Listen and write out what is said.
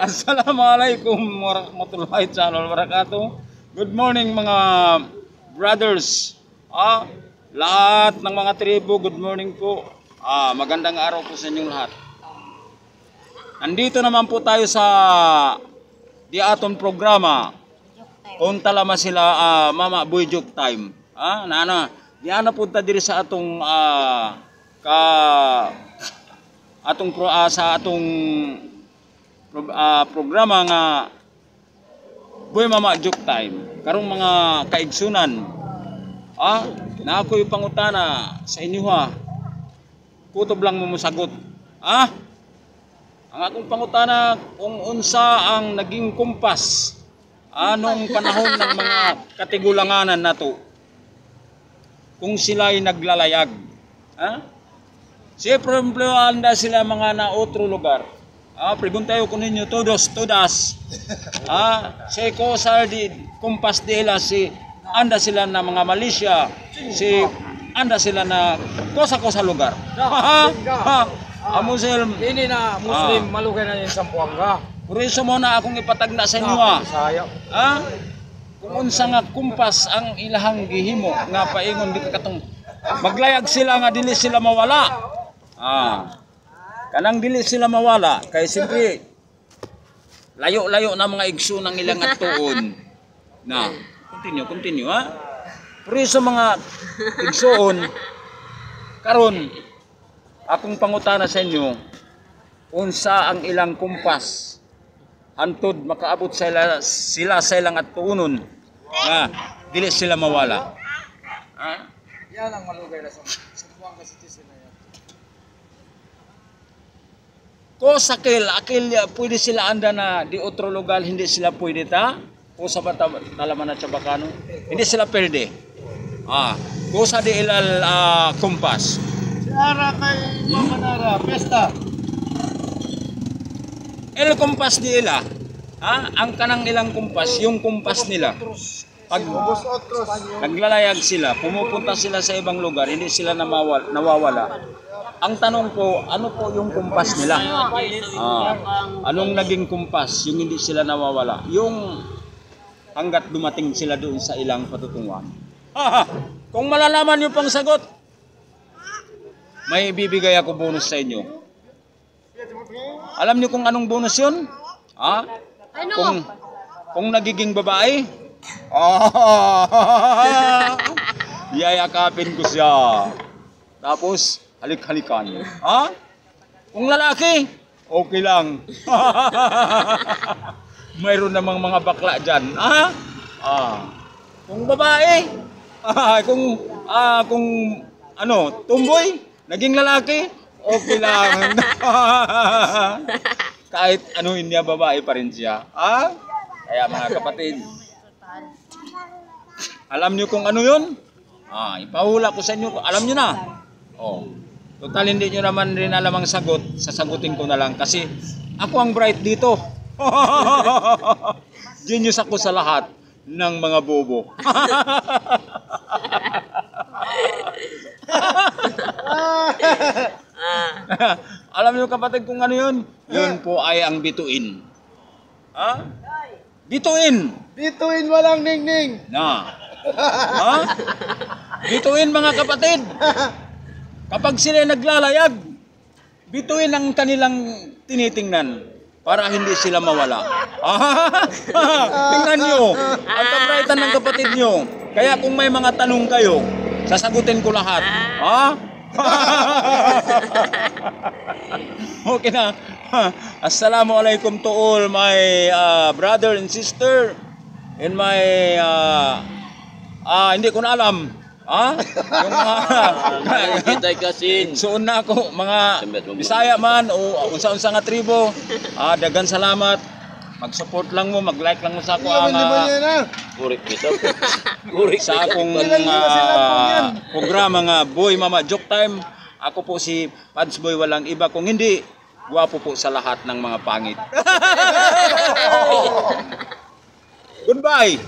Assalamualaikum warahmatullahi wabarakatuh. Good morning mga brothers. Lahat ng mga tribo, good morning po. Magandang araw po sa inyong lahat. Nandito naman po tayo sa di aton programa. Kung talama sila Mama Boy Joke Time. Di ana punta diri sa atong sa atong programa nga Boy Mama Joke Time. Karong mga kaigsunan, na ako'y pangutana sa inyo kutob lang mo sagot. Ang akong pangutana kung unsa ang naging kumpas anong panahon ng mga katigulanganan nato kung sila'y naglalayag. Siyempre, anda sila mga na otro lugar. Preguntayo ko ninyo, todos. Si Kosar di kumpas dila si anda sila na mga Malaysia, si anda sila na kosa lugar. Muslim. Ini na Muslim malugay na yung Sampuanga. Por eso mo na akong ipatagna sa inyo. Kung unsa nga kumpas ang ilahang gihimo nga paingon di katong maglayag sila nga dili sila mawala. Kanang dili sila mawala kay siyempre layo-layo na mga igso ng ilang atuon. Continue Pero sa mga igsoon karon akong pangutana sa inyo unsa ang ilang kumpas hantod makaabot sila sa ilang atuonon nga dili sila mawala. Yan ang malugay na sa Sampuanga City sila yan. Ko sakil pwede sila anda na di otro lugar hindi sila pwede o sa talaman na Chabacano hindi sila pwede. Ko sa di ilal kumpas Ara kay Mamanara pesta. El kumpas di ila ang kanang ilang kumpas yung kumpas nila pag naglalayag sila pumupunta sila sa ibang lugar hindi sila nawawala. Ang tanong ko, ano po yung kumpas nila? Anong naging kumpas yung hindi sila nawawala? Yung hanggat dumating sila doon sa ilang patutunguhan. Kung malalaman nyo pang sagot, may bibigay ako bonus sa inyo. Alam niyo kung anong bonus yun? Kung nagiging babae, yayakapin ko siya. Tapos, halik-halikan. Kung lalaki, okay lang. Mayroon namang mga bakla dyan. Kung babae, kung tumboy, naging lalaki, okay lang. Kahit anuhin niya, babae pa rin siya. Kaya mga kapatid, alam niyo kung ano yun? Ipahula ko sa inyo. Alam niyo na. Total hindi nyo naman rin alam ang sagot, sasagutin ko na lang kasi ako ang bright dito. Genius ako sa lahat ng mga bobo. Alam niyo kapatid kung ano yun? Yun po ay ang bituin. Bituin Walang ningning. Bituin mga kapatid. Kapag sila naglalayag, bituin ang kanilang tinitingnan para hindi sila mawala. Tingnan nyo, ang kabrightan ng kapatid nyo. Kaya kung may mga tanong kayo, sasagutin ko lahat. Okay na. Assalamualaikum to all my brother and sister and my hindi ko na alam. Yung kita kasin. Suon na ako mga Bisaya man o unsa-unsa nga tribo. Dagan salamat. Mag-support lang mo, mag-like lang mo sa ako ang Kurik dito. sa akong programa nga Boy Mama Joke Time. Ako po si Pads Boy, walang iba kung hindi gwapo po sa lahat ng mga pangit. Goodbye.